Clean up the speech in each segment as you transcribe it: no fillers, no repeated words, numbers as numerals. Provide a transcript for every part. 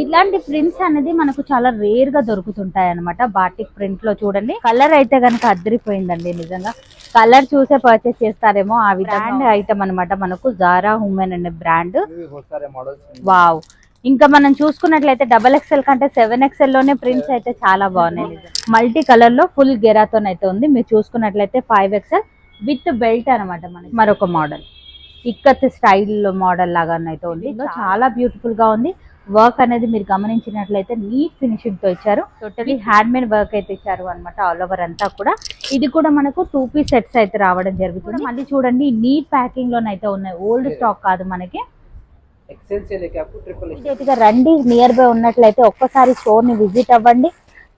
ఇలాంటి ప్రింట్స్ అనేది మనకు చాలా రేర్ గా దొరుకుతుంటాయి అనమాట. బాటిక్ ప్రింట్ లో చూడండి, కలర్ అయితే గనక అద్దరిపోయిందండి. నిజంగా కలర్ చూసే పర్చేస్ చేస్తారేమో ఆ బ్రాండ్ ఐటమ్ అనమాట. మనకు జారా ఉమెన్ అనే బ్రాండ్. వావ్. ఇంకా మనం చూసుకున్నట్లయితే XXL కంటే 7XL లోనే ప్రింట్స్ అయితే చాలా బాగున్నాయి. మల్టీ కలర్ లో ఫుల్ గెరాతో అయితే ఉంది. మీరు చూసుకున్నట్లయితే 5XL విత్ బెల్ట్ అనమాట. మనకి మరొక మోడల్ ఇక్కత్ స్టైల్ మోడల్ లాగా అయితే ఉంది. చాలా బ్యూటిఫుల్ గా ఉంది. వర్క్ అనేది మీరు గమనించినట్లయితే నీట్ ఫినిషింగ్ తో ఇచ్చారు. టోటలీ హ్యాండ్ మేడ్ వర్క్ అయితే ఇచ్చారు అనమాట. ఆల్ ఓవర్ అంతా కూడా ఇది కూడా మనకు 2 పీస్ సెట్స్ అయితే రావడం జరుగుతుంది. మళ్ళీ చూడండి నీట్ ప్యాకింగ్ లోనైతే ఉన్నాయి. ఓల్డ్ స్టాక్ కాదు మనకి. రండి, నియర్ బై ఉన్నట్లయితే ఒక్కసారి స్టోర్ ని విజిట్ అవ్వండి.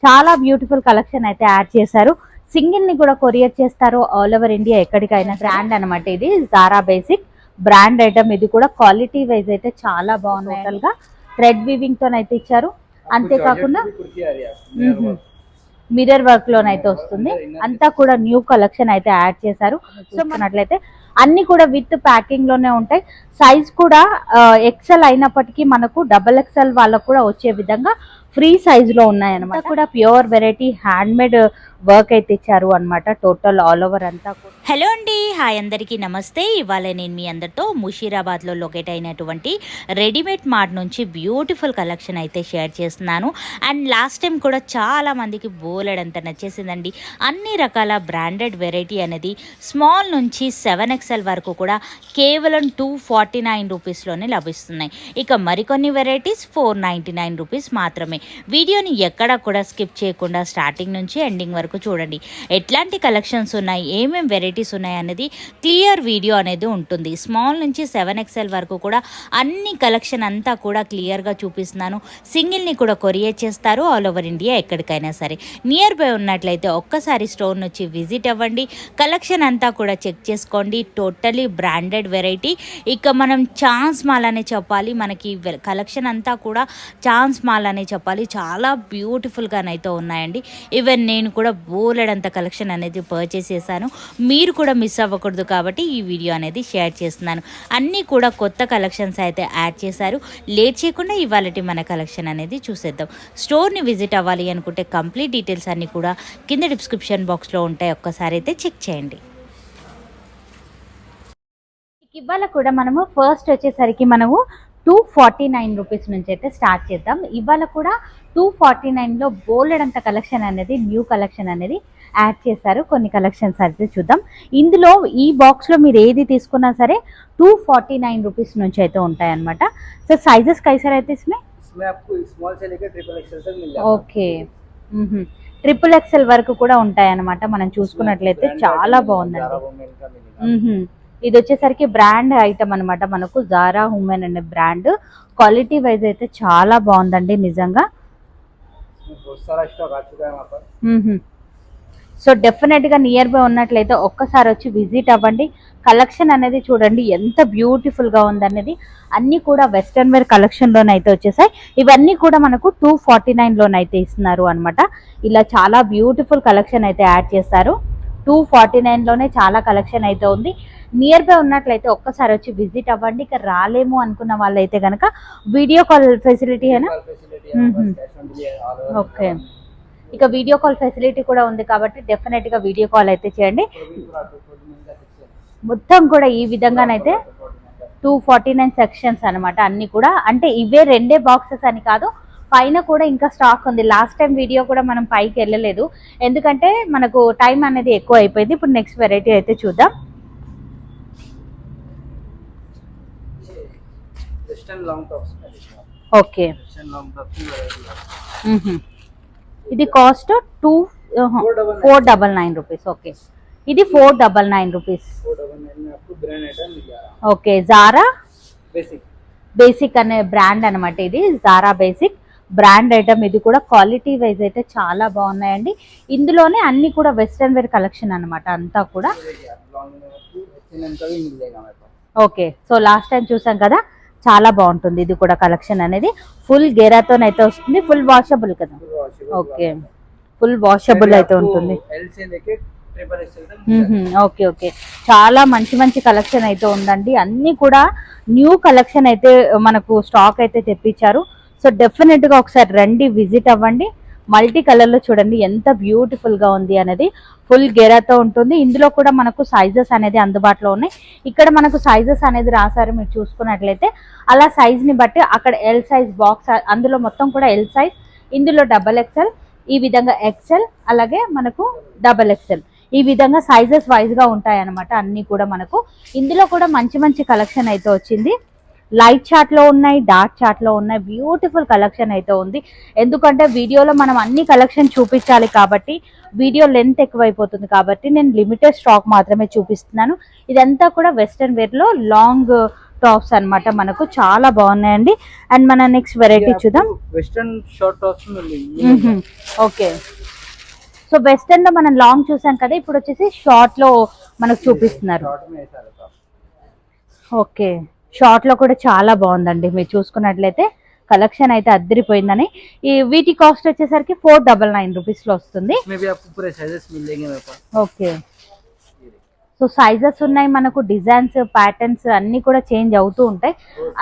చాలా బ్యూటిఫుల్ కలెక్షన్ అయితే యాడ్ చేశారు. సింగిల్ ని కూడా కొరియర్ చేస్తారు ఆల్ ఓవర్ ఇండియా ఎక్కడికైనా. బ్రాండ్ అనమాట ఇది జారా బేసిక్ బ్రాండ్ ఐటమ్. ఇది కూడా క్వాలిటీ వైజ్ అయితే చాలా బాగుంది. టోటల్ గా థ్రెడ్ వీవింగ్ తోనైతే ఇచ్చారు. అంతేకాకుండా మిర్రర్ వర్క్ లోనైతే వస్తుంది. అంతా కూడా న్యూ కలెక్షన్ అయితే యాడ్ చేశారు. సో మనట్లయితే అన్ని కూడా విత్ ప్యాకింగ్ లోనే ఉంటాయి. సైజ్ కూడా XL అయినప్పటికీ మనకు XXL వాళ్ళకు కూడా వచ్చే విధంగా ఫ్రీ సైజ్ లో ఉన్నాయన్నమాట. కూడా pure variety hand made work అయితే ఇచ్చారు అనమాట. టోటల్ ఆల్ ఓవర్ అంతా. హలో అండి, హాయ్ అందరికీ నమస్తే. ఇవాళ నేను మీ అందరితో ముషీరాబాద్లో లొకేట్ అయినటువంటి రెడీమేడ్ మార్ట్ నుంచి బ్యూటిఫుల్ కలెక్షన్ అయితే షేర్ చేస్తున్నాను. అండ్ లాస్ట్ టైం కూడా చాలా మందికి బోలెడంత నచ్చేసిందండి. అన్ని రకాల బ్రాండెడ్ వెరైటీ అనేది స్మాల్ నుంచి 7XL వరకు కూడా కేవలం 249 రూపీస్లోనే లభిస్తున్నాయి. ఇక మరికొన్ని వెరైటీస్ 499 రూపీస్ మాత్రమే. వీడియోని ఎక్కడా కూడా స్కిప్ చేయకుండా స్టార్టింగ్ నుంచి ఎండింగ్ వరకు చూడండి. ఎట్లాంటి కలెక్షన్స్ ఉన్నాయి, ఏమేం వెరైటీస్ ఉన్నాయి అనేది క్లియర్ వీడియో అనేది ఉంటుంది. స్మాల్ నుంచి 7XL వరకు కూడా అన్ని కలెక్షన్ అంతా కూడా క్లియర్గా చూపిస్తున్నాను. సింగిల్ని కూడా కొరియర్ చేస్తారు ఆల్ ఓవర్ ఇండియా ఎక్కడికైనా సరే. నియర్ బై ఉన్నట్లయితే ఒక్కసారి స్టోర్ నుంచి విజిట్ అవ్వండి. కలెక్షన్ అంతా కూడా చెక్ చేసుకోండి. Totally branded variety. ఇక మనం ఛాన్స్ మాల్ అనే చెప్పాలి. మనకి కలెక్షన్ అంతా కూడా ఛాన్స్ మాల్ అనే చెప్పాలి. చాలా బ్యూటిఫుల్గానైతే ఉన్నాయండి. ఈవెన్ నేను కూడా బోలెడంత కలెక్షన్ అనేది పర్చేస్ చేశాను. మీరు కూడా మిస్ అవ్వకూడదు కాబట్టి ఈ వీడియో అనేది షేర్ చేస్తున్నాను. అన్నీ కూడా కొత్త కలెక్షన్స్ అయితే యాడ్ చేశారు. లేట్ చేయకుండా ఇవాళ మన కలెక్షన్ అనేది చూసేద్దాం. స్టోర్ని విజిట్ అవ్వాలి అనుకుంటే కంప్లీట్ డీటెయిల్స్ అన్నీ కూడా కింద డిస్క్రిప్షన్ బాక్స్లో ఉంటాయి. ఒక్కసారి అయితే చెక్ చేయండి. ఇవాళ కూడా మనము ఫస్ట్ వచ్చేసరికి మనము 249 రూపీస్ నుంచి అయితే స్టార్ట్ చేద్దాం. ఇవాళ కూడా 249లో బోలెడంత కలెక్షన్ అనేది న్యూ కలెక్షన్ అనేది యాడ్ చేశారు. కొన్ని కలెక్షన్స్ అయితే చూద్దాం. ఇందులో ఈ బాక్స్లో మీరు ఏది తీసుకున్నా సరే 249 రూపీస్ నుంచి అయితే ఉంటాయి అనమాట. సో సైజెస్ కైసర్ అయితే ఓకే, XXL వరకు కూడా ఉంటాయి అనమాట. మనం చూసుకున్నట్లయితే చాలా బాగుందండి. ఇది వచ్చేసరికి బ్రాండ్ ఐటమ్ అనమాట. మనకు జారా ఉమెన్ అనే బ్రాండ్. క్వాలిటీ వైజ్ అయితే చాలా బాగుందండి నిజంగా. సో డెఫినెట్ గా నియర్ బై ఉన్నట్లయితే ఒక్కసారి వచ్చి విజిట్ అవ్వండి. కలెక్షన్ అనేది చూడండి ఎంత బ్యూటిఫుల్ గా ఉందనేది. అన్ని కూడా వెస్టర్న్ వేర్ కలెక్షన్ లోనైతే వచ్చేసాయి. ఇవన్నీ కూడా మనకు 249 లోనైతే ఇస్తున్నారు అనమాట. ఇలా చాలా బ్యూటిఫుల్ కలెక్షన్ అయితే యాడ్ చేస్తారు. 249 లోనే చాలా కలెక్షన్ అయితే ఉంది. నియర్ బై ఉన్నట్లయితే ఒక్కసారి వచ్చి విజిట్ అవ్వండి. ఇక రాలేము అనుకున్న వాళ్ళైతే కనుక వీడియో కాల్ ఫెసిలిటీ అయినా ఓకే. ఇక వీడియో కాల్ ఫెసిలిటీ కూడా ఉంది కాబట్టి డెఫినెట్ గా వీడియో కాల్ అయితే చేయండి. మొత్తం కూడా ఈ విధంగానైతే 249 సెక్షన్స్ అనమాట. అన్ని కూడా అంటే ఇవే రెండే బాక్సెస్ అని కాదు, పైన కూడా ఇంకా స్టాక్ ఉంది. లాస్ట్ టైం వీడియో కూడా మనం పైకి వెళ్ళలేదు ఎందుకంటే మనకు టైం అనేది ఎక్కువ అయిపోయింది. ఇప్పుడు నెక్స్ట్ వెరైటీ అయితే చూద్దాం. ఓకే, ఇది కాస్ట్ 499 రూపీస్. ఓకే, ఇది 499 రూపీస్. ఓకే, జారా బేసిక్ అనే బ్రాండ్ అనమాట. ఇది జారా బేసిక్ బ్రాండ్ ఐటమ్. ఇది కూడా క్వాలిటీ వైజ్ అయితే చాలా బాగున్నాయండి. ఇందులోనే అన్ని కూడా వెస్ట్రన్ వేర్ కలెక్షన్ అనమాట అంతా కూడా. ఓకే, సో లాస్ట్ టైం చూసాం కదా, చాలా బాగుంటుంది. ఇది కూడా కలెక్షన్ అనేది ఫుల్ గేరాతోనైతే వస్తుంది. ఫుల్ వాషబుల్ కదా. ఓకే, ఫుల్ వాషబుల్ అయితే ఉంటుంది. ఓకే ఓకే, చాలా మంచి మంచి కలెక్షన్ అయితే ఉందండి. అన్ని కూడా న్యూ కలెక్షన్ అయితే మనకు స్టాక్ అయితే తెప్పించారు. సో డెఫినెట్ గా ఒకసారి రండి, విజిట్ అవ్వండి. మల్టీ కలర్ లో చూడండి ఎంత బ్యూటిఫుల్ గా ఉంది అనేది. ఫుల్ గెరాతో ఉంటుంది. ఇందులో కూడా మనకు సైజెస్ అనేది అందుబాటులో ఉన్నాయి. ఇక్కడ మనకు సైజెస్ అనేది రాశారు, మీరు చూసుకున్నట్లయితే అలా సైజ్ ని బట్టి అక్కడ ఎల్ సైజ్ బాక్స్, అందులో మొత్తం కూడా ఎల్ సైజ్, ఇందులో XXL, ఈ విధంగా XL, అలాగే మనకు XXL, ఈ విధంగా సైజెస్ వైజ్ గా ఉంటాయి అన్నమాట అన్ని కూడా మనకు. ఇందులో కూడా మంచి మంచి కలెక్షన్ అయితే వచ్చింది. లైట్ చార్ట్ లో ఉన్నాయి, డార్క్ చార్ట్ లో ఉన్నాయి. బ్యూటిఫుల్ కలెక్షన్ అయితే ఉంది. ఎందుకంటే వీడియోలో మనం అన్ని కలెక్షన్ చూపించాలి కాబట్టి వీడియో లెంత్ ఎక్కువైపోతుంది కాబట్టి నేను లిమిటెడ్ స్టాక్ మాత్రమే చూపిస్తున్నాను. ఇదంతా కూడా వెస్ట్రన్ వేర్ లో లాంగ్ టాప్స్ అన్నమాట. మనకు చాలా బాగున్నాయండి. అండ్ మన నెక్స్ట్ వెరైటీ చూద్దాం. Western short tops okay, so western లో మనం లాంగ్ చూసాం కదా, ఇప్పుడు వచ్చేసి షార్ట్ లో మనకు చూపిస్తున్నారు. ఓకే, షార్ట్ లో కూడా చాలా బాగుందండి. మీరు చూసుకున్నట్లయితే కలెక్షన్ అయితే అద్దరిపోయిందని. ఈ వీటి కాస్ట్ వచ్చేసరికి 499 రూపీస్ లో వస్తుంది. ఓకే, సో సైజెస్ ఉన్నాయి మనకు, డిజైన్స్, ప్యాటర్న్స్ అన్ని కూడా చేంజ్ అవుతూ ఉంటాయి.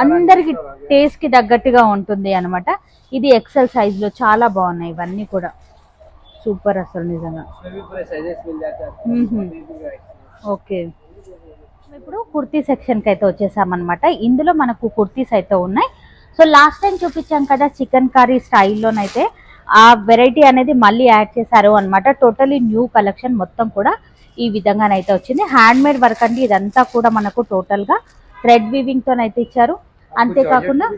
అందరికి టేస్ట్ కి తగ్గట్టుగా ఉంటుంది అన్నమాట. ఇది ఎక్సెల్ సైజ్ లో చాలా బాగున్నాయి ఇవన్నీ కూడా. సూపర్ అసలు నిజంగా. ఓకే, ఇప్పుడు కుర్తీ సెక్షన్ కి అయితే వచ్చేసామన్నమాట. ఇందులో మనకు కుర్తీస్ అయితే ఉన్నాయి. సో లాస్ట్ టైం చూపించాం కదా చికెన్ కర్రీ స్టైల్లోనైతే ఆ వెరైటీ అనేది మళ్ళీ యాడ్ చేశారు అన్నమాట. టోటలీ న్యూ కలెక్షన్ మొత్తం కూడా ఈ విధంగానైతే వచ్చింది. హ్యాండ్ మేడ్ వర్క్ అండి ఇదంతా కూడా మనకు టోటల్ గా థ్రెడ్ వీవింగ్ తోనైతే ఇచ్చారు. అంతేకాకుండా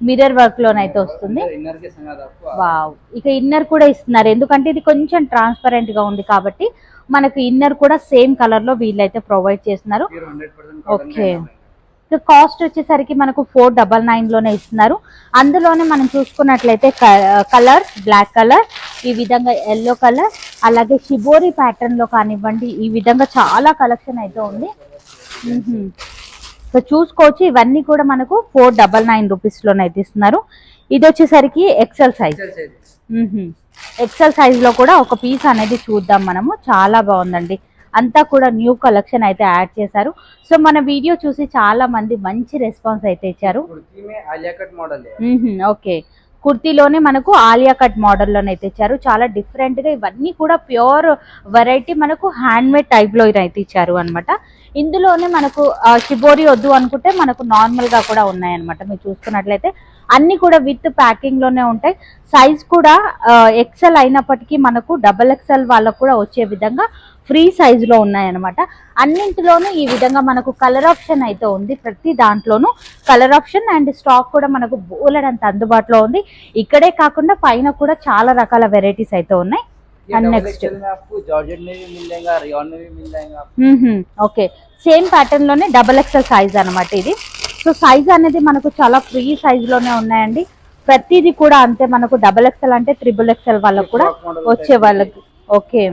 మిర్రర్ వర్క్ లోనైతే వస్తుంది. వావ్, ఇక ఇన్నర్ కూడా ఇస్తున్నారు. ఎందుకంటే ఇది కొంచెం ట్రాన్స్పరెంట్ గా ఉంది కాబట్టి మనకు ఇన్నర్ కూడా సేమ్ కలర్ లో వీళ్ళైతే ప్రొవైడ్ చేస్తున్నారు. ఓకే, కాస్ట్ వచ్చేసరికి మనకు 499 లోనే ఇస్తున్నారు. అందులోనే మనం చూసుకున్నట్లయితే కలర్ బ్లాక్ కలర్, ఈ విధంగా ఎల్లో కలర్, అలాగే షిబోరి ప్యాటర్న్ లో కానివ్వండి, ఈ విధంగా చాలా కలెక్షన్ అయితే ఉంది. సో చూసుకోవచ్చు, ఇవన్నీ కూడా మనకు 499 రూపీస్ లోనైతే ఇస్తున్నారు. ఇది వచ్చేసరికి ఎక్సెల్ సైజ్. ఎక్సెల్ సైజ్ లో కూడా ఒక పీస్ అనేది చూద్దాం మనము. చాలా బాగుందండి. అంతా కూడా న్యూ కలెక్షన్ అయితే యాడ్ చేశారు. సో మన వీడియో చూసి చాలా మంది మంచి రెస్పాన్స్ అయితే ఇచ్చారు. ఓకే, కుర్తీలోనే మనకు ఆలియా కట్ మోడల్లోనైతే ఇచ్చారు. చాలా డిఫరెంట్ గా ఇవన్నీ కూడా ప్యూర్ వెరైటీ మనకు హ్యాండ్ మేడ్ టైప్ లో అయితే ఇచ్చారు అనమాట. ఇందులోనే మనకు షిబోరి వద్దు అనుకుంటే మనకు నార్మల్ గా కూడా ఉన్నాయన్నమాట. మీరు చూసుకున్నట్లయితే అన్ని కూడా విత్ ప్యాకింగ్ లోనే ఉంటాయి. సైజ్ కూడా ఎక్సెల్ అయినప్పటికీ మనకు XXL వాళ్ళకు కూడా వచ్చే విధంగా ఫ్రీ సైజ్ లో ఉన్నాయన్నమాట. అన్నింటిలోనూ ఈ విధంగా మనకు కలర్ ఆప్షన్ అయితే ఉంది. ప్రతి దాంట్లోనూ కలర్ ఆప్షన్ అండ్ స్టాక్ కూడా మనకు బోలెడంత అందుబాటులో ఉంది. ఇక్కడే కాకుండా పైన కూడా చాలా రకాల వెరైటీస్ అయితే ఉన్నాయి. And next okay, same pattern లోనే XXL సైజ్ అనమాట ఇది. సో సైజ్ అనేది మనకు చాలా ఫ్రీ సైజ్ లోనే ఉన్నాయండి. ప్రతిదీ కూడా అంతే. మనకు XXL అంటే XXL వాళ్ళకు కూడా వచ్చే వాళ్ళకి. ఓకే,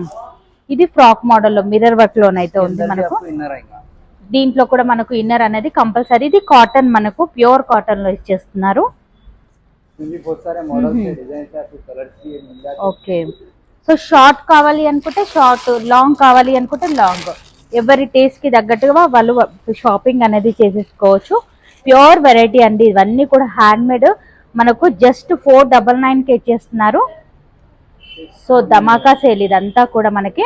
ఇది ఫ్రాక్ మోడల్ లో మిర్రర్ వర్క్ లోనైతే ఉంది మనకు. దీంట్లో కూడా మనకు ఇన్నర్ అనేది కంపల్సరీ. ఇది కాటన్, మనకు ప్యూర్ కాటన్ లో ఇచ్చేస్తున్నారు. ఓకే, సో షార్ట్ కావాలి అనుకుంటే షార్ట్, లాంగ్ కావాలి అనుకుంటే లాంగ్, ఎవరి టేస్ట్ కి తగ్గట్టుగా వాళ్ళు షాపింగ్ అనేది చేసేసుకోవచ్చు. ప్యూర్ వెరైటీ అండి ఇవన్నీ కూడా హ్యాండ్ మేడ్. మనకు జస్ట్ 499 కి ఇచ్చేస్తున్నారు. సో ధమాకా సేల్ ఇదంతా కూడా మనకి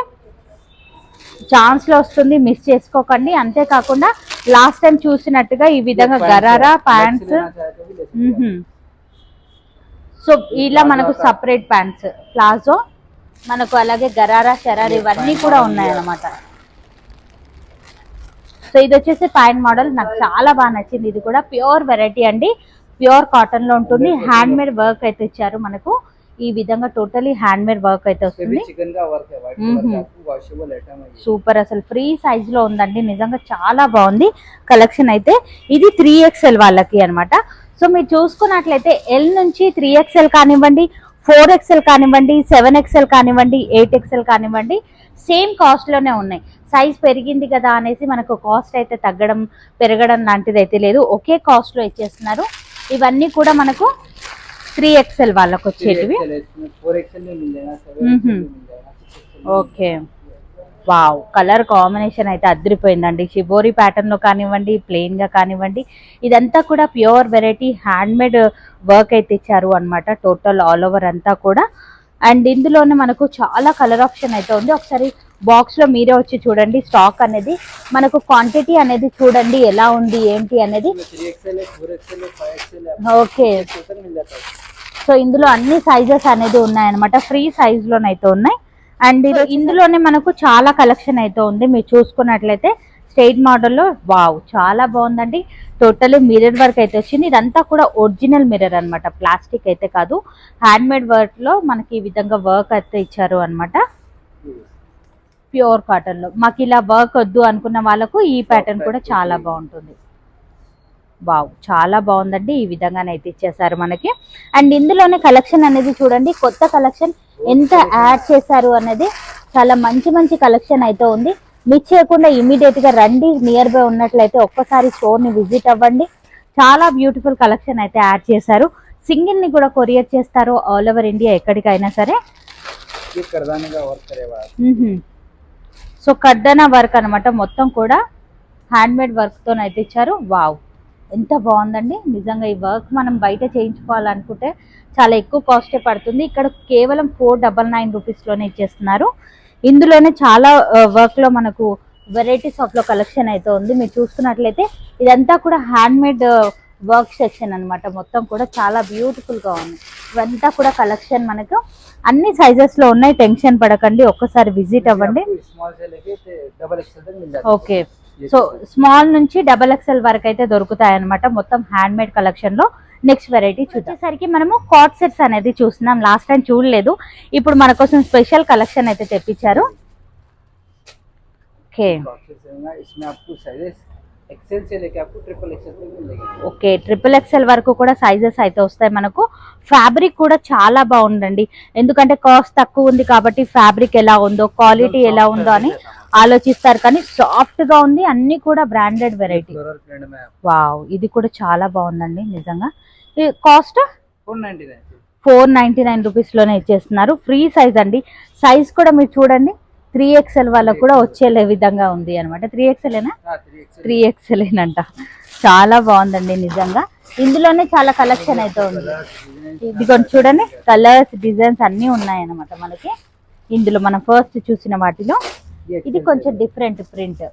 ఛాన్స్ లో వస్తుంది, మిస్ చేసుకోకండి. అంతేకాకుండా లాస్ట్ టైం చూసినట్టుగా ఈ విధంగా గరారా ప్యాంట్స్, సో ఇలా మనకు సపరేట్ ప్యాంట్స్, ప్లాజో మనకు, అలాగే గరారా షరారా ఇవన్నీ కూడా ఉన్నాయన్నమాట. సో ఇది వచ్చేసి ప్యాంట్ మోడల్, నాకు చాలా బాగా నచ్చింది. ఇది కూడా ప్యూర్ వెరైటీ అండి, ప్యూర్ కాటన్ లో ఉంటుంది. హ్యాండ్ మేడ్ వర్క్ అయితే ఇచ్చారు మనకు. ఈ విధంగా టోటలీ హ్యాండ్ మేడ్ వర్క్ అయితే వస్తుంది. సూపర్, అసలు ఫ్రీ సైజ్ లో ఉందండి. నిజంగా చాలా బాగుంది కలెక్షన్ అయితే. ఇది 3XL వాళ్ళకి అన్నమాట. సో మీరు చూసుకున్నట్లయితే ఎల్ నుంచి 3XL కానివ్వండి, 4XL కానివ్వండి, 7XL కానివ్వండి, 8XL కానివ్వండి, సేమ్ కాస్ట్ లోనే ఉన్నాయి. సైజ్ పెరిగింది కదా అనేసి మనకు కాస్ట్ అయితే తగ్గడం పెరగడం లాంటిది అయితే లేదు. ఒకే కాస్ట్ లో ఇచ్చేస్తున్నారు. ఇవన్నీ కూడా మనకు 3XL వాళ్ళకు వచ్చేటివి. ఓకే, వావ్, కలర్ కాంబినేషన్ అయితే అదిరిపోయిందండి. షిబోరి ప్యాటర్న్ లో కానివ్వండి, ప్లెయిన్ గా కానివ్వండి, ఇదంతా కూడా pure variety hand made work అయితే ఇచ్చారు అన్నమాట. టోటల్ ఆల్ ఓవర్ అంతా కూడా. అండ్ ఇందులోనే మనకు చాలా కలర్ ఆప్షన్ అయితే ఉంది. ఒకసారి బాక్స్ లో మీరే వచ్చి చూడండి స్టాక్ అనేది, మనకు క్వాంటిటీ అనేది చూడండి ఎలా ఉంది ఏంటి అనేది. ఓకే, సో ఇందులో అన్ని సైజెస్ అనేది ఉన్నాయన్నమాట. ఫ్రీ సైజ్ లోనైతే ఉన్నాయి. అండ్ ఇందులోనే మనకు చాలా కలెక్షన్ అయితే ఉంది. మీరు చూసుకున్నట్లయితే స్ట్రైట్ మోడల్లో వావ్ చాలా బాగుందండి. టోటల్ మిర్రర్ వర్క్ అయితే వచ్చింది. ఇదంతా కూడా ఒరిజినల్ మిర్రర్ అన్నమాట, ప్లాస్టిక్ అయితే కాదు. హ్యాండ్ మేడ్ వర్క్ లో మనకి ఈ విధంగా వర్క్ అయితే ఇచ్చారు అన్నమాట. ప్యూర్ కాటన్ లో మాకు ఇలా వర్క్ వద్దు అనుకున్న వాళ్ళకు ఈ ప్యాటర్న్ కూడా చాలా బాగుంటుంది. వావ్ చాలా బాగుందండి. ఈ విధంగానైతే ఇచ్చేసారు మనకి. అండ్ ఇందులోనే కలెక్షన్ అనేది చూడండి, కొత్త కలెక్షన్ ఎంత యాడ్ చేశారు అనేది. చాలా మంచి మంచి కలెక్షన్ అయితే ఉంది. మిస్ చేయకుండా ఇమీడియట్ గా రండి. నియర్ బై ఉన్నట్లయితే ఒక్కసారి స్టోర్ ని విజిట్ అవ్వండి. చాలా బ్యూటిఫుల్ కలెక్షన్ అయితే యాడ్ చేశారు. సింగిల్ ని కూడా కొరియర్ చేస్తారు ఆల్ ఓవర్ ఇండియా ఎక్కడికైనా సరే. సో కడ్డనా వర్క్ అనమాట, మొత్తం కూడా హ్యాండ్ మేడ్ వర్క్ తో అయితే ఇచ్చారు. వావ్ ఎంత బాగుందండి నిజంగా. ఈ వర్క్ మనం బయట చేయించుకోవాలనుకుంటే చాలా ఎక్కువ కాస్టే పడుతుంది. ఇక్కడ కేవలం 499 రూపీస్ లోనే ఇచ్చేస్తున్నారు. ఇందులోనే చాలా వర్క్ లో మనకు వెరైటీస్ ఆఫ్ లో కలెక్షన్ అయితే ఉంది. మీరు చూసుకున్నట్లయితే ఇదంతా కూడా హ్యాండ్ మేడ్ వర్క్ సెక్షన్ అన్నమాట. మొత్తం కూడా చాలా బ్యూటిఫుల్ గా ఉంది. ఇవంతా కూడా కలెక్షన్ మనకు అన్ని సైజెస్ లో ఉన్నాయి. టెన్షన్ పడకండి, ఒక్కసారి విజిట్ అవ్వండి. ఓకే, సో స్మాల్ నుంచి XXL వరకు అయితే దొరుకుతాయి అనమాట, మొత్తం హ్యాండ్ మేడ్ కలెక్షన్ లో. నెక్స్ట్ వెరైటీ చూసేసరికి మనము కాట్ సెట్స్ అనేది చూస్తున్నాం. లాస్ట్ టైం చూడలేదు, ఇప్పుడు మన కోసం స్పెషల్ కలెక్షన్ అయితే తెప్పించారు. ఓకే ఓకే, XXL వరకు కూడా సైజెస్ అయితే వస్తాయి మనకు. ఫ్యాబ్రిక్ కూడా చాలా బాగుందండి, ఎందుకంటే కాస్ట్ తక్కువ ఉంది కాబట్టి ఫ్యాబ్రిక్ ఎలా ఉందో క్వాలిటీ ఎలా ఉందో అని ఆలోచిస్తారు, కానీ సాఫ్ట్ గా ఉంది. అన్ని కూడా బ్రాండెడ్ వెరైటీ. వావ్ ఇది కూడా చాలా బాగుందండి నిజంగా. కాస్ట్ 499 రూపీస్ లోనే ఇచ్చేస్తున్నారు. ఫ్రీ సైజ్ అండి. సైజ్ కూడా మీరు చూడండి 3XL వాళ్ళకు కూడా వచ్చే విధంగా ఉంది అనమాట. 3XL ఏనా? 3XL ఏనంట. చాలా బాగుందండి నిజంగా. ఇందులోనే చాలా కలెక్షన్ అయితే ఉంది. ఇది కొంచెం చూడండి, కలర్స్ డిజైన్స్ అన్ని ఉన్నాయన్నమాట మనకి. ఇందులో మనం ఫస్ట్ చూసిన వాటిలో ఇది కొంచెం డిఫరెంట్ ప్రింట్.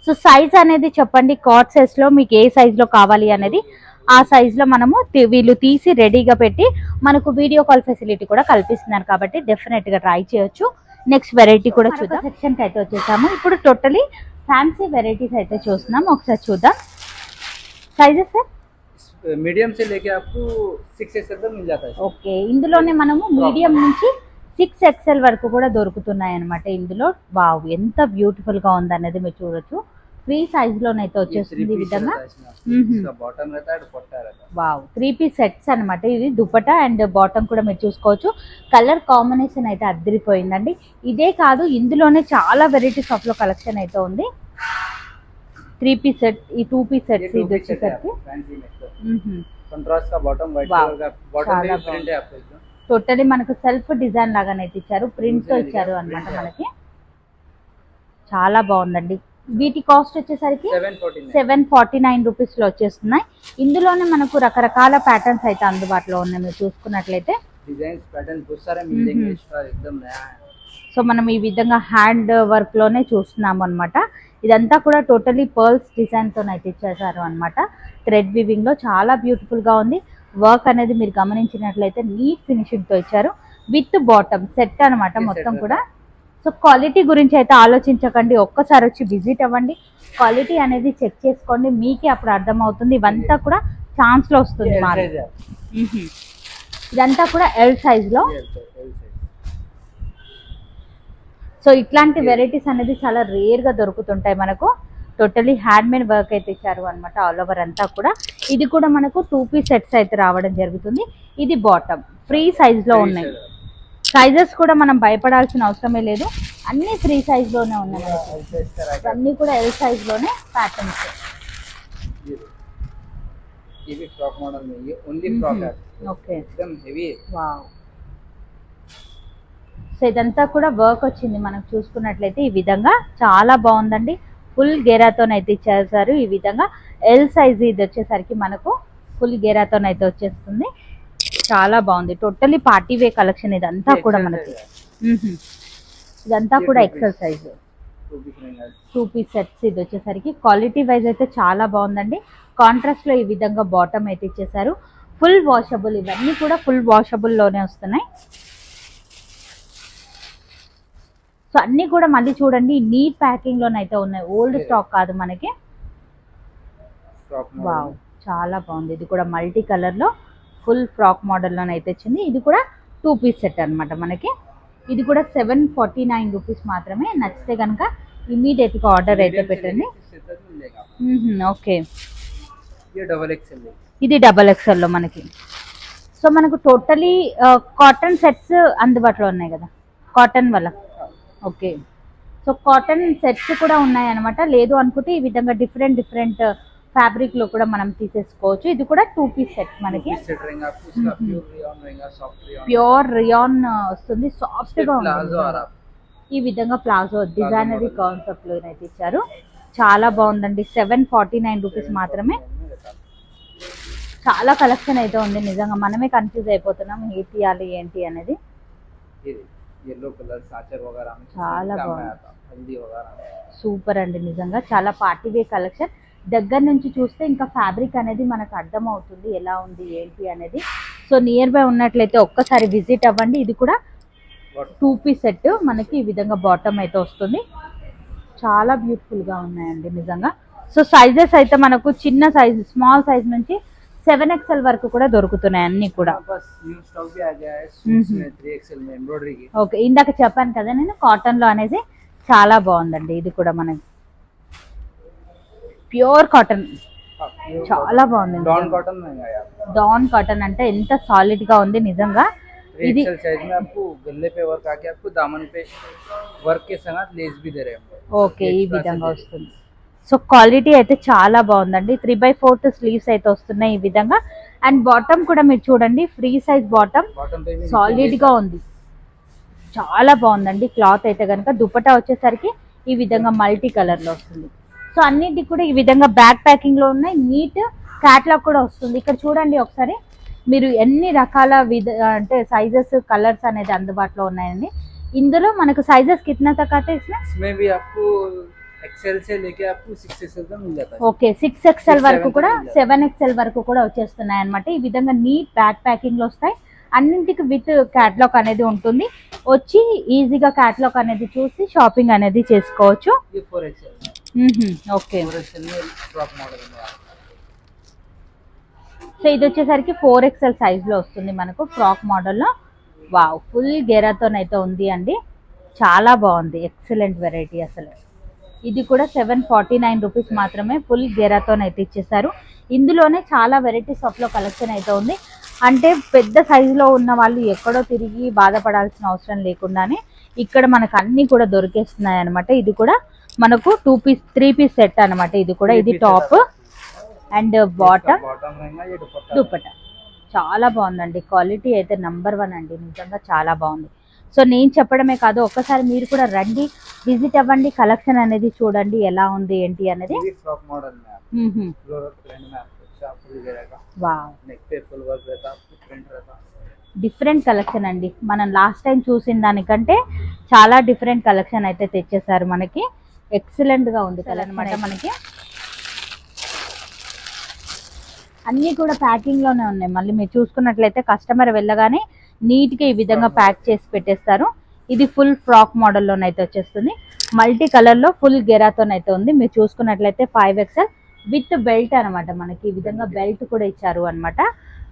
సో సైజ్ అనేది చెప్పండి, కాట్ సైజ్ లో మీకు ఏ సైజ్ లో కావాలి అనేది ఆ సైజ్ లో మనము వీళ్ళు తీసి రెడీగా పెట్టి మనకు వీడియో కాల్ ఫెసిలిటీ కూడా కల్పిస్తున్నారు, కాబట్టి డెఫినెట్ గా ట్రై చేయొచ్చు. నెక్స్ట్ వెరైటీ కూడా చూద్దాం. సెక్షన్ కి అయితే వచ్చేసాము. ఇప్పుడు టోటలీ ఫ్యాన్సీ వెరైటీస్ అయితే చూస్తున్నాం. ఒకసారి చూద్దాం సైజెస్. మీడియం से लेके आपको 6XL तक मिल जाता है. ఓకే, ఇందులోనే మనము మీడియం నుంచి 6XL వరకు కూడా దొరుకుతున్నాయి అనమాట ఇందులో. వావ్ ఎంత బ్యూటిఫుల్ గా ఉంది అనేది మీరు చూడొచ్చు. ఫ్రీ సైజ్ లోనైతే వచ్చేస్తుంది ఈ విధంగా. వావ్ 3 పీస్ సెట్స్ అనమాట. ఇది దుపట్టా అండ్ బాటమ్ కూడా మీరు చూసుకోవచ్చు. కలర్ కాంబినేషన్ అయితే అద్దరిపోయిందండి. ఇదే కాదు, ఇందులోనే చాలా వెరైటీస్ ఆఫ్ లో కలెక్షన్ అయితే ఉంది. 3 పీస్ సెట్, ఈ 2 పీస్ సెట్స్ ఇది వచ్చేసరికి టోటలీ మనకు సెల్ఫ్ డిజైన్ లాగానైతే ఇచ్చారు, ప్రింట్ తో ఇచ్చారు అనమాట మనకి. చాలా బాగుందండి. వీటి కాస్ట్ వచ్చేసరికి 749 రూపీస్ లో వచ్చేస్తున్నాయి. ఇందులోనే మనకు రకరకాల ప్యాటర్న్స్ అయితే అందుబాటులో ఉన్నాయి. మీరు చూసుకున్నట్లయితే సో మనం ఈ విధంగా హ్యాండ్ వర్క్ లోనే చూస్తున్నాము అనమాట. ఇదంతా కూడా టోటలీ పర్ల్స్ డిజైన్ తో అయితే ఇచ్చేసారు అనమాట. థ్రెడ్ వివింగ్ లో చాలా బ్యూటిఫుల్ గా ఉంది. వర్క్ అనేది మీరు గమనించినట్లయితే నీట్ ఫినిషింగ్ తో ఇచ్చారు. విత్ బాటమ్ సెట్ అనమాట మొత్తం కూడా. సో క్వాలిటీ గురించి అయితే ఆలోచించకండి, ఒక్కసారి వచ్చి విజిట్ అవ్వండి. క్వాలిటీ అనేది చెక్ చేసుకోండి, మీకే అప్పుడు అర్థమవుతుంది. ఇవంతా కూడా ఛాన్స్ లో వస్తుంది మాకు. ఇదంతా కూడా ఎల్ సైజ్ లో. సో ఇట్లాంటి వెరైటీస్ అనేది చాలా రేర్ గా దొరుకుతుంటాయి మనకు. టోటలీ హ్యాండ్ మేడ్ వర్క్ అయితే ఇచ్చారు అనమాట ఆల్ ఓవర్ అంతా కూడా. ఇది కూడా మనకు 2 పీస్ సెట్స్ అయితే రావడం జరుగుతుంది. ఇది బాటమ్ ఫ్రీ సైజ్ లో ఉన్నాయి. సైజెస్ కూడా మనం భయపడాల్సిన అవసరమే లేదు, అన్ని ఫ్రీ సైజ్ లోనే ఉన్నాయి. అన్ని కూడా ఎల్ సైజ్ లోనే ప్యాటర్న్స్. ఓకే, సో సో ఇదంతా కూడా వర్క్ వచ్చింది మనకు చూసుకున్నట్లయితే ఈ విధంగా చాలా బాగుందండి. ఫుల్ గేరాతోనైతే ఇచ్చేసారు ఈ విధంగా. ఎల్ సైజ్ ఇది వచ్చేసరికి మనకు ఫుల్ గేరాతోనైతే వచ్చేస్తుంది. చాలా బాగుంది. టోటలీ పార్టీ వే కలెక్షన్ ఇదంతా కూడా మనకి. ఇదంతా కూడా ఎక్సెల్ సైజ్ 2 పీస్ సెట్స్. ఇది వచ్చేసరికి క్వాలిటీ వైజ్ అయితే చాలా బాగుందండి. కాంట్రాస్ట్ లో ఈ విధంగా బాటమ్ అయితే ఇచ్చేసారు. ఫుల్ వాషబుల్, ఇవన్నీ కూడా ఫుల్ వాషబుల్ లోనే వస్తున్నాయి. సో అన్ని కూడా మళ్ళీ చూడండి నీట్ ప్యాకింగ్ లోనైతే ఉన్నాయి, ఓల్డ్ స్టాక్ కాదు మనకి. వావ్, చాలా బాగుంది. ఇది కూడా మల్టీ కలర్ లో ఫుల్ ఫ్రాక్ మోడల్ లోనైతే వచ్చింది. ఇది కూడా 2 పీస్ సెట్ అన్నమాట మనకి. ఇది కూడా 749 రూపీస్ మాత్రమే. నచ్చితే కనుక ఇమీడియట్ గా ఆర్డర్ అయితే పెట్టండి. ఓకే, ఇది డబల్ ఎక్స్ఎల్ లో మనకి. సో మనకు టోటలీ కాటన్ సెట్స్ అందుబాటులో ఉన్నాయి కదా, కాటన్ వల్ల. ఓకే, సో కాటన్ సెట్స్ కూడా ఉన్నాయి అనమాట. లేదు అనుకుంటే ఈ విధంగా డిఫరెంట్ డిఫరెంట్ ఫ్యాబ్రిక్ లో కూడా మనం తీసేసుకోవచ్చు. ఇది కూడా 2 పీస్ సెట్ మనకి. ప్యూర్ రియాన్ వస్తుంది, సాఫ్ట్ గా ఉంది. ఈ విధంగా ప్లాజో డిజైనరీ కాన్సెప్ట్ లో అయితే ఇచ్చారు. చాలా బాగుందండి. 749 రూపీస్ మాత్రమే. చాలా కలెక్షన్ అయితే ఉంది. నిజంగా మనమే కన్ఫ్యూజ్ అయిపోతున్నాం ఏ తీయాలి ఏంటి అనేది. చాలా బాగుంది, సూపర్ అండి. నిజంగా చాలా పార్టీ వే కలెక్షన్. దగ్గర నుంచి చూస్తే ఇంకా ఫ్యాబ్రిక్ అనేది మనకు అర్థం అవుతుంది ఎలా ఉంది ఏంటి అనేది. సో నియర్ బై ఉన్నట్లయితే ఒక్కసారి విజిట్ అవ్వండి. ఇది కూడా 2 పీస్ సెట్ మనకి ఈ విధంగా బాటమ్ అయితే వస్తుంది. చాలా బ్యూటిఫుల్ గా ఉన్నాయండి నిజంగా. సో సైజెస్ అయితే మనకు చిన్న సైజ్, స్మాల్ సైజ్ నుంచి 7XL వరకు కూడా దొరుకుతున్నాయి అన్ని కూడా. ఓకే, ఇందాక చెప్పాను కదా నేను కాటన్ లో అనేది. చాలా బాగుందండి. ఇది కూడా మనకి ప్యూర్ కాటన్, చాలా బాగుంది. డాన్ కాటన్ అంటే ఎంత సాలిడ్ గా ఉంది నిజంగా. ఇది ఓకే, ఈ విధంగా వస్తుంది. సో క్వాలిటీ అయితే చాలా బాగుందండి. 3/4 స్లీవ్స్ అయితే వస్తున్నాయి ఈ విధంగా. అండ్ బాటమ్ కూడా మీరు చూడండి, ఫ్రీ సైజ్ బాటమ్, సాలిడ్ గా ఉంది. చాలా బాగుందండి క్లాత్ అయితే కనుక. దుపట్టా వచ్చేసరికి ఈ విధంగా మల్టీ కలర్ లో వస్తుంది. సో అన్నిటికి కూడా ఈ విధంగా బ్యాక్ ప్యాకింగ్ లో ఉన్నాయి. నీట్ క్యాట్లాగ్ కూడా వస్తుంది. ఇక్కడ చూడండి ఒకసారి, మీరు ఎన్ని రకాల అంటే సైజెస్, కలర్స్ అనేది అందుబాటులో ఉన్నాయండి. ఇందులో మనకు సైజెస్ కిतना तक आते हैं इसमें? इसमें भी आपको XL से लेके आपको 6XL तक मिल जाता है. ఓకే, 6XL వరకు కూడా 7XL వరకు కూడా వచ్చేస్తున్నాయి అన్నమాట. ఈ విధంగా నీట్ బ్యాక్ ప్యాకింగ్ లో వస్తాయి. అన్నింటికి విత్ క్యాటలాగ్ అనేది ఉంటుంది. వచ్చి ఈజీగా క్యాటలాగ్ అనేది చూసి షాపింగ్ అనేది చేసుకోవచ్చు. ఓకే, సో ఇది వచ్చేసరికి 4XL సైజ్ లో వస్తుంది మనకు ఫ్రాక్ మోడల్లో. వావ్, ఫుల్ గేరాతోనైతే ఉంది అండి. చాలా బాగుంది, ఎక్సలెంట్ వెరైటీ అసలు. ఇది కూడా 749 రూపీస్ మాత్రమే. ఫుల్ గేరాతోనైతే ఇచ్చేసారు. ఇందులోనే చాలా వెరైటీస్ ఆఫ్ లో కలెక్షన్ అయితే ఉంది. అంటే పెద్ద సైజులో ఉన్న వాళ్ళు ఎక్కడో తిరిగి బాధపడాల్సిన అవసరం లేకుండానే ఇక్కడ మనకు అన్ని కూడా దొరికేస్తున్నాయి అనమాట. ఇది కూడా మనకు 3 పీస్ సెట్ అనమాట. ఇది కూడా, ఇది టాప్ అండ్ బాటమ్, దుపట్టా. చాలా బాగుందండి. క్వాలిటీ అయితే నంబర్ 1 అండి. నిజంగా చాలా బాగుంది. సో నేను చెప్పడమే కాదు, ఒక్కసారి మీరు కూడా రండి, విజిట్ అవ్వండి, కలెక్షన్ అనేది చూడండి ఎలా ఉంది ఏంటి అనేది. డిఫరెంట్ కలెక్షన్ అండి. మనం లాస్ట్ టైం చూసిన దానికంటే చాలా డిఫరెంట్ కలెక్షన్ అయితే తెచ్చేసారు మనకి. ఎక్సలెంట్ గా ఉంది అనమాట. మనకి అన్ని కూడా ప్యాకింగ్ లోనే ఉన్నాయి. మళ్ళీ మీరు చూసుకున్నట్లయితే కస్టమర్ వెళ్ళగానే నీట్ గా ఈ విధంగా ప్యాక్ చేసి పెట్టేస్తారు. ఇది ఫుల్ ఫ్రాక్ మోడల్లోనైతే వచ్చేస్తుంది. మల్టీ కలర్ లో ఫుల్ గెరాతోనైతే ఉంది. మీరు చూసుకున్నట్లయితే 5XL విత్ బెల్ట్ అనమాట. మనకి ఈ విధంగా బెల్ట్ కూడా ఇచ్చారు అనమాట.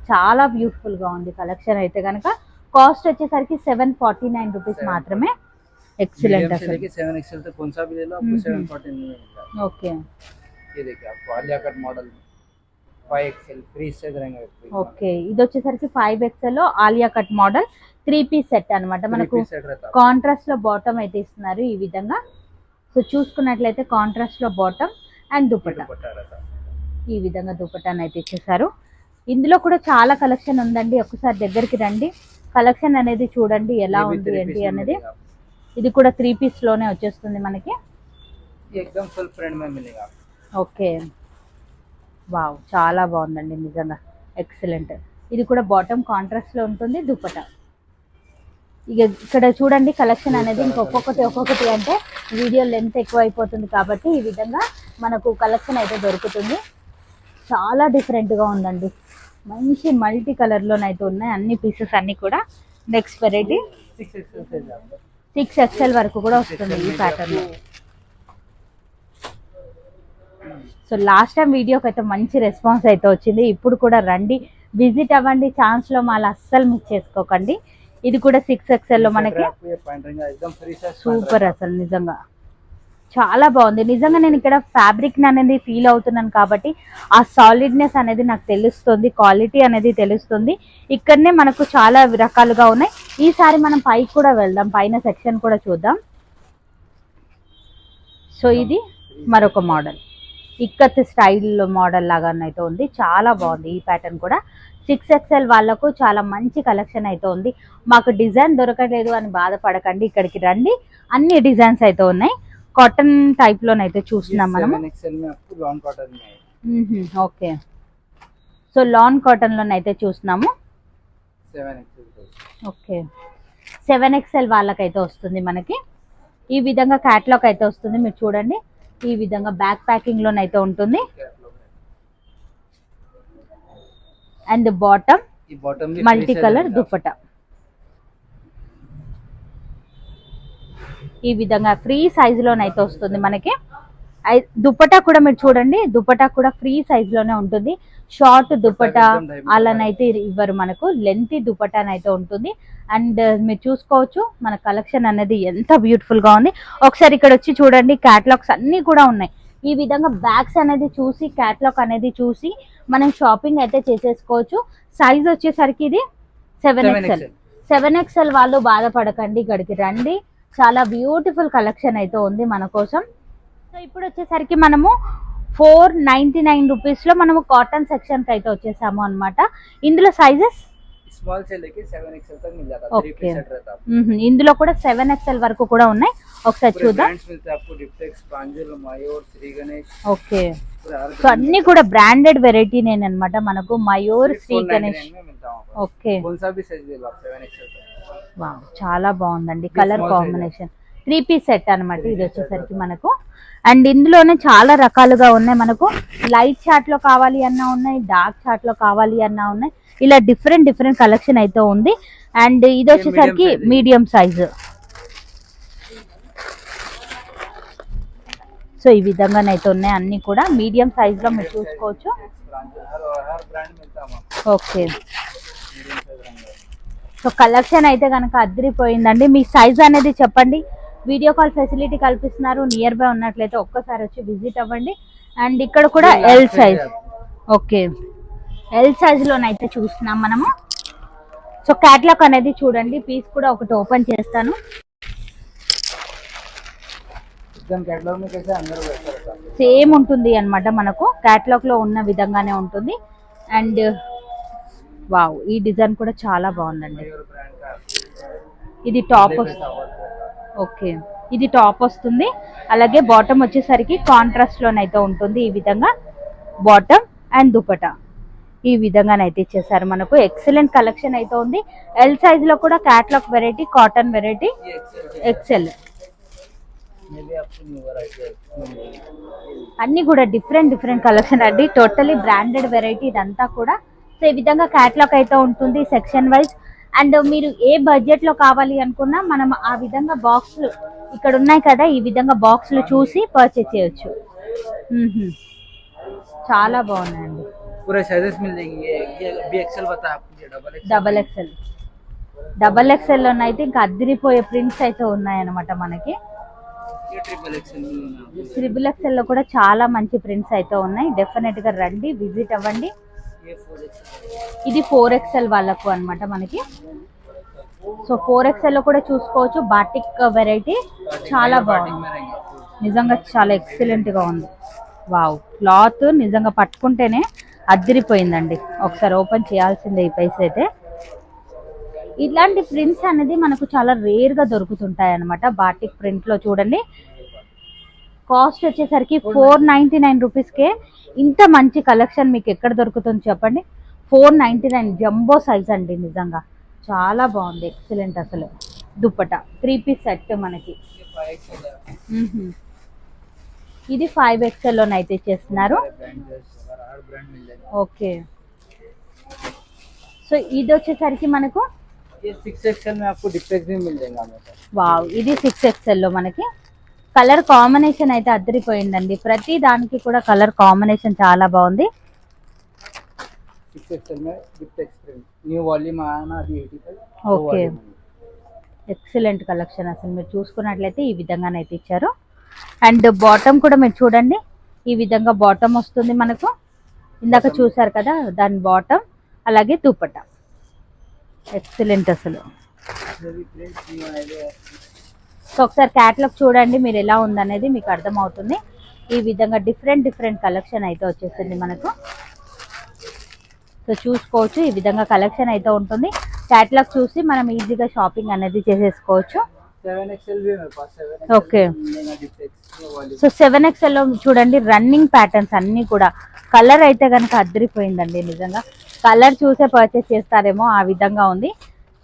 చాలా బ్యూటిఫుల్ గా ఉంది కలెక్షన్ అయితే కనుక. కాస్ట్ వచ్చేసరికి 749 రూపీస్ మాత్రమే. एक्सीलेंट असल 7XL तक कौन सा भी ले लो आपको 749 में मिलता है. ओके, ये देखिए आपको Alia cut model 5XL free size रहेगा. ఓకే, ఇది వచ్చేసరికి 5XL లో Alia cut model 3 piece set అన్నమాట. మనకు కాంట్రాస్ట్ లో బాటమ్ అయితే ఇస్తున్నారు ఈ విధంగా. సో చూసుకున్నట్లయితే కాంట్రాస్ట్ లో బాటమ్ అండ్ దుపట్టా ఈ విధంగా దుపట్టాను అయితే ఇచ్చేసారు. ఇందులో కూడా చాలా కలెక్షన్ ఉందండి. ఒకసారి దగ్గరికి రండి, కలెక్షన్ అనేది చూడండి ఎలా ఉంది ఏంటి అనేది. ఇది కూడా 3 పీస్ లోనే వచ్చేస్తుంది మనకి. एकदम फुल प्रिंट में मिलेगा. ఓకే, వావ్ చాలా బాగుందండి నిజంగా ఎక్సలెంట్. ఇది కూడా బాటమ్ కాంట్రాస్ట్ లో ఉంటుంది, దుపట్టా. ఇక ఇక్కడ చూడండి కలెక్షన్ అనేది ఒక్కొక్కటి అంటే వీడియో లెంత్ ఎక్కువ అయిపోతుంది కాబట్టి ఈ విధంగా మనకు కలెక్షన్ అయితే దొరుకుతుంది. చాలా డిఫరెంట్గా ఉందండి, మంచి మల్టీ కలర్లోనైతే ఉన్నాయి అన్ని పీసెస్ అన్నీ కూడా. నెక్స్ట్ వెరైటీ 6XL వరకు కూడా వస్తుంది ఈ ప్యాటర్న్. సో లాస్ట్ టైం వీడియోకి అయితే మంచి రెస్పాన్స్ అయితే వచ్చింది. ఇప్పుడు కూడా రండి, విజిట్ అవ్వండి, ఛాన్స్లో మాల్ అస్సలు మిస్ చేసుకోకండి. ఇది కూడా 6XL లో మనకి సూపర్, అసలు నిజంగా చాలా బాగుంది. నిజంగా నేను ఇక్కడ ఫ్యాబ్రిక్ అనేది ఫీల్ అవుతున్నాను కాబట్టి ఆ సాలిడ్నెస్ అనేది నాకు తెలుస్తుంది, క్వాలిటీ అనేది తెలుస్తుంది. ఇక్కడనే మనకు చాలా రకాలుగా ఉన్నాయి. ఈసారి మనం పైకి కూడా వెళ్దాం, పైన సెక్షన్ కూడా చూద్దాం. సో ఇది మరొక మోడల్, ఇక్కత్ స్టైల్ మోడల్ లాగానైతే ఉంది, చాలా బాగుంది ఈ ప్యాటర్న్ కూడా. 6XL వాళ్ళకు చాలా మంచి కలెక్షన్ అయితే ఉంది. మాకు డిజైన్ దొరకలేదు అని బాధపడకండి, ఇక్కడికి రండి, అన్ని డిజైన్స్ అయితే ఉన్నాయి. కాటన్ టైప్ లోనైతే చూస్తున్నాం మనం. ఓకే, సో లాన్ కాటన్ లోనైతే చూస్తున్నాము. ఓకే, 7XL వాళ్ళకైతే వస్తుంది మనకి. ఈ విధంగా క్యాట్లాగ్ అయితే వస్తుంది, మీరు చూడండి. ఈ విధంగా బ్యాక్ ప్యాకింగ్ లోనైతే ఉంటుంది. And bottom multi colour dupatta. ఈ విధంగా ఫ్రీ సైజ్ లోనైతే వస్తుంది మనకి. దుపట్టా కూడా మీరు చూడండి, దుపట్టా కూడా ఫ్రీ సైజ్ లోనే ఉంటుంది. షార్ట్ దుపట్టా అలానైతే ఇవ్వరు మనకు, లెంతీ దుపట్టానైతే ఉంటుంది. అండ్ మీరు చూసుకోవచ్చు మన కలెక్షన్ అనేది ఎంత బ్యూటిఫుల్ గా ఉంది. ఒకసారి ఇక్కడ వచ్చి చూడండి, క్యాటలాగ్స్ అన్ని కూడా ఉన్నాయి. ఈ విధంగా బ్యాగ్స్ అనేది చూసి, క్యాటలాగ్ అనేది చూసి మనం షాపింగ్ అయితే చేసేసుకోవచ్చు. సైజ్ వచ్చేసరికి ఇది 7XL. 7XL వాళ్ళు బాధపడకండి, ఇక్కడికి రండి, చాలా బ్యూటిఫుల్ కలెక్షన్ అయితే ఉంది మన కోసం. సో ఇప్పుడు వచ్చేసరికి మనము 499 రూపీస్ లో మనము కాటన్ సెక్షన్ కి అయితే వచ్చేసాము అన్నమాట. ఇందులో సైజెస్ स्मॉल से लेके 7XL तक मिल जाता है, 3 पीस सेट रहता है. ఇందులో కూడా 7XL వరకు కూడా ఉన్నాయి. ఒకసారి చూద్దాం. ब्रांड्स मिलते हैं आपको, डिप्टेक्स, प्रांजल, मयूर, श्री गणेश. ఓకే, సో అన్ని కూడా బ్రాండెడ్ వెరైటీ నేను అన్నమాట మనకు. మయూర్, శ్రీ గణేష్. ఓకే, कौन सा भी साइज ले लो आप 7XL तक. వావ్ చాలా బాగుందండి కలర్ కాంబినేషన్. 3 పీస్ సెట్ అన్నమాట ఇది వచ్చేసరికి మనకు. అండ్ ఇందులోనే చాలా రకాలుగా ఉన్నాయి మనకు. లైట్ చార్ట్ లో కావాలి అన్నా ఉన్నాయి, డార్క్ చార్ట్ లో కావాలి అన్నా ఉన్నాయి. ఇలా డిఫరెంట్ కలెక్షన్ అయితే ఉంది. అండ్ ఇది వచ్చేసరికి మీడియం సైజు. సో ఈ విధంగానైతే ఉన్నాయి అన్ని కూడా మీడియం సైజ్ లో మీరు చూసుకోవచ్చు. ఓకే, సో కలెక్షన్ అయితే కనుక అదిరిపోయిందండి. మీ సైజ్ అనేది చెప్పండి, వీడియో కాల్ ఫెసిలిటీ కల్పిస్తున్నారు. నియర్ బై ఉన్నట్లయితే ఒక్కసారి వచ్చి విజిట్ అవ్వండి. అండ్ ఇక్కడ కూడా L size. Okay, L size లోనైతే చూస్తున్నాం మనము. సో క్యాట్లాగ్ అనేది చూడండి, పీస్ కూడా ఒకటి ఓపెన్ చేస్తాను. సేమ్ ఉంటుంది అన్నమాట మనకు, క్యాట్లాగ్ లో ఉన్న విధంగానే ఉంటుంది. అండ్ వావ్, ఈ డిజైన్ కూడా చాలా బాగుందండి. ఇది టాప్ వస్తుంది. ఓకే, ఇది టాప్ వస్తుంది. అలాగే బాటమ్ వచ్చేసరికి కాంట్రాస్ట్ లోనైతే ఉంటుంది. ఈ విధంగా బాటమ్ అండ్ దుపట్టా ఈ విధంగానైతే ఇచ్చేసారు మనకు. ఎక్సలెంట్ కలెక్షన్ అయితే ఉంది. ఎల్ సైజ్ లో కూడా catalogue variety, cotton variety, XL అన్ని కూడా డిఫరెంట్ కలెక్షన్ అండి. టోటలీ బ్రాండెడ్ వెరైటీ ఇదంతా కూడా. సో ఈ విధంగా క్యాట్లాగ్ అయితే ఉంటుంది సెక్షన్ వైజ్. అండ్ మీరు ఏ బడ్జెట్ లో కావాలి అనుకున్నా మనం ఆ విధంగా బాక్స్ ఇక్కడ ఉన్నాయి కదా, ఈ విధంగా బాక్స్ లో చూసి పర్చేస్ చేయొచ్చు. చాలా బాగున్నాయండి. पूरे साइजेस मिल जाएंगे. ये भी एक्सेल बता आपको, ये డబల్ ఎక్సెల్ లోనైతే ఇంకా అదిరిపోయే ప్రింట్స్ అయితే ఉన్నాయన్నమాట మనకి. ये ట్రిపుల్ ఎక్సెల్ లో కూడా చాలా మంచి ప్రింట్స్ అయితే ఉన్నాయి. డెఫినెట్ గా రండి, విజిట్ అవ్వండి. ఇది 4XL వాళ్ళకు అన్నమాట మనకి. సో 4XL లో కూడా చూసుకోవచ్చు. బాటిక్ వెరైటీ చాలా బాగుంది, నిజంగా చాలా ఎక్సలెంట్ గా ఉంది. వావ్, క్లాత్ నిజంగా పట్టుకుంటేనే అదిరిపోయిందండి. ఒకసారి ఓపెన్ చేయాల్సిందే ఈ పైస్ అయితే. ఇలాంటి ప్రింట్స్ అనేది మనకు చాలా రేర్ గా దొరుకుతుంటాయి అనమాట. బాటిక్ ప్రింట్ లో చూడండి, కాస్ట్ వచ్చేసరికి 499 రూపీస్కే ఇంత మంచి కలెక్షన్ మీకు ఎక్కడ దొరుకుతుంది చెప్పండి. 499 జంబో సైజ్ అండి, నిజంగా చాలా బాగుంది, ఎక్సలెంట్ అసలు. దుప్పట 3 పీస్ సెట్ మనకి. ఇది 5XL లోనైతే చేస్తున్నారు. ఓకే, సో ఇది వచ్చేసరికి మనకు ये 6XL में आपको डिफ्लेक्स भी मिल जाएगा हमें। వావ్, ఇది 6XL లో మనకి. కలర్ కాంబినేషన్ అయితే అద్దరిపోయిందండి, ప్రతి దానికి కూడా కలర్ కాంబినేషన్ చాలా బాగుంది. 6XL में डिफ्लेक्स प्रिंट न्यू वॉल्यूम आया ना अभी 85। Okay, excellent collection. అసలు మీరు చూసుకున్నట్లయితే ఈ విధంగానైతే ఇచ్చారు. అండ్ బాటమ్ కూడా మీరు చూడండి, ఈ విధంగా బాటమ్ వస్తుంది మనకు. ఇందాక చూసారు కదా దాని బాటమ్, అలాగే దుపట్ట ఎక్సలెంట్ అసలు. సో ఒకసారి క్యాటలాగ్ చూడండి మీరు ఎలా ఉందనేది మీకు అర్థమవుతుంది. ఈ విధంగా డిఫరెంట్ కలెక్షన్ అయితే వచ్చేసింది మనకు. సో చూసుకోవచ్చు, ఈ విధంగా కలెక్షన్ అయితే ఉంటుంది. క్యాటలాగ్ చూసి మనం ఈజీగా షాపింగ్ అనేది చేసేసుకోవచ్చు. 7XL भी मेरे पास 7XL ఓకే, मिलेगा डिफ्लेक्स वॉल्यूम। సో 7XL లో చూడండి రన్నింగ్ ప్యాటర్న్స్ అన్ని కూడా. కలర్ అయితే కనుక అద్దరిపోయిందండి, నిజంగా కలర్ చూసే పర్చేస్ చేస్తారేమో ఆ విధంగా ఉంది.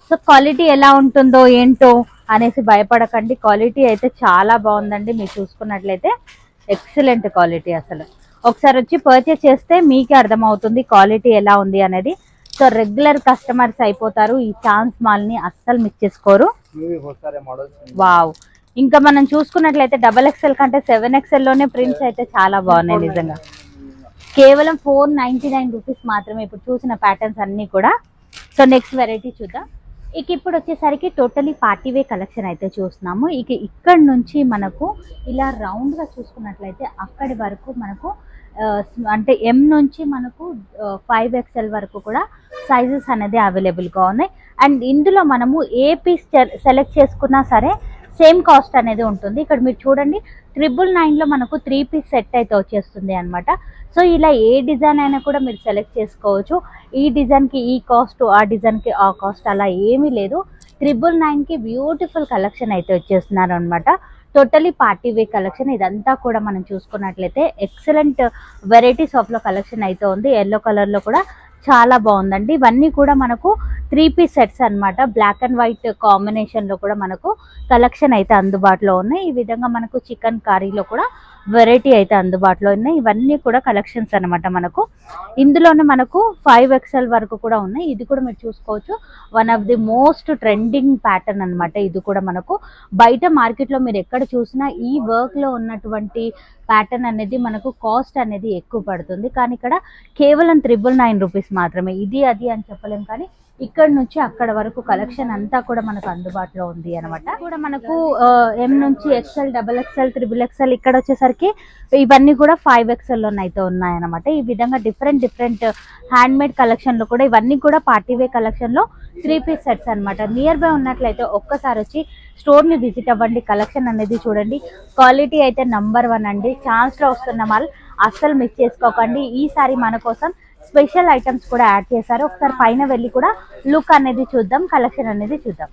సో క్వాలిటీ ఎలా ఉంటుందో ఏంటో అనేసి భయపడకండి, క్వాలిటీ అయితే చాలా బాగుందండి. మీరు చూసుకున్నట్లయితే ఎక్సలెంట్ క్వాలిటీ అసలు. ఒకసారి వచ్చి పర్చేస్ చేస్తే మీకే అర్థమవుతుంది క్వాలిటీ ఎలా ఉంది అనేది. సో రెగ్యులర్ కస్టమర్స్ అయిపోతారు, ఈ ఛాన్స్ మాల్ని అస్సలు మిస్ చేసుకోరు. వావ్, ఇంకా మనం చూసుకున్నట్లయితే XXL కంటే 7XL లోనే ప్రింట్స్ అయితే చాలా బాగున్నాయి నిజంగా. కేవలం 499 రూపీస్ మాత్రమే ఇప్పుడు చూసిన ప్యాటర్న్స్ అన్నీ కూడా. సో నెక్స్ట్ వెరైటీ చూద్దాం. ఇక ఇప్పుడు వచ్చేసరికి టోటలీ పార్టీ వే కలెక్షన్ అయితే చూస్తున్నాము. ఇక ఇక్కడ నుంచి మనకు ఇలా రౌండ్గా చూసుకున్నట్లయితే అక్కడి వరకు మనకు అంటే M నుంచి మనకు 5XL వరకు కూడా సైజెస్ అనేది అవైలబుల్గా ఉన్నాయి. అండ్ ఇందులో మనము ఏ పీస్ సెలెక్ట్ చేసుకున్నా సరే సేమ్ కాస్ట్ అనేది ఉంటుంది. ఇక్కడ మీరు చూడండి 999లో మనకు 3 పీస్ సెట్ అయితే వచ్చేస్తుంది అనమాట. సో ఇలా ఏ డిజైన్ అయినా కూడా మీరు సెలెక్ట్ చేసుకోవచ్చు. ఈ డిజైన్కి ఈ కాస్ట్, ఆ డిజైన్కి ఆ కాస్ట్ అలా ఏమీ లేదు. 999కి బ్యూటిఫుల్ కలెక్షన్ అయితే వచ్చేస్తున్నారు అనమాట. టోటలీ పార్టీ వే కలెక్షన్. ఇదంతా కూడా మనం చూసుకున్నట్లయితే ఎక్సలెంట్ వెరైటీస్ ఆఫ్లో కలెక్షన్ అయితే ఉంది. ఎల్లో కలర్లో కూడా చాలా బాగుందండి. ఇవన్నీ కూడా మనకు 3 పీస్ సెట్స్ అనమాట. బ్లాక్ అండ్ వైట్ కాంబినేషన్లో కూడా మనకు కలెక్షన్ అయితే అందుబాటులో ఉన్నాయి. ఈ విధంగా మనకు చికెన్ కర్రీలో కూడా వెరైటీ అయితే అందుబాటులో ఉన్నాయి. ఇవన్నీ కూడా కలెక్షన్స్ అనమాట మనకు. ఇందులోనే మనకు 5XL వరకు కూడా ఉన్నాయి. ఇది కూడా మీరు చూసుకోవచ్చు, one of the most trending pattern అనమాట. ఇది కూడా మనకు బయట మార్కెట్లో మీరు ఎక్కడ చూసినా ఈ వర్క్లో ఉన్నటువంటి ప్యాటర్న్ అనేది మనకు కాస్ట్ అనేది ఎక్కువ పడుతుంది. కానీ ఇక్కడ కేవలం 999 రూపీస్ మాత్రమే. ఇది అది అని చెప్పలేం, కానీ ఇక్కడ నుంచి అక్కడ వరకు కలెక్షన్ అంతా కూడా మనకు అందుబాటులో ఉంది అనమాట. కూడా మనకు M నుంచి XL, XXL, XXL ఇక్కడ వచ్చేసరికి ఇవన్నీ కూడా 5XL లోనైతే ఉన్నాయన్నమాట. ఈ విధంగా డిఫరెంట్ హ్యాండ్మేడ్ కలెక్షన్లో కూడా ఇవన్నీ కూడా పార్టీ వే కలెక్షన్లో 3 పీస్ సెట్స్ అనమాట. నియర్ బై ఉన్నట్లయితే ఒక్కసారి వచ్చి స్టోర్ని విజిట్ అవ్వండి. కలెక్షన్ అనేది చూడండి, క్వాలిటీ అయితే నంబర్ 1 అండి. ఛాన్స్లో వస్తున్న వాళ్ళు అస్సలు మిస్ చేసుకోకండి. ఈసారి మన కోసం స్పెషల్ ఐటమ్స్ కూడా యాడ్ చేశారు. ఒకసారి పైన వెళ్ళి కూడా లుక్ అనేది చూద్దాం, కలెక్షన్ అనేది చూద్దాం.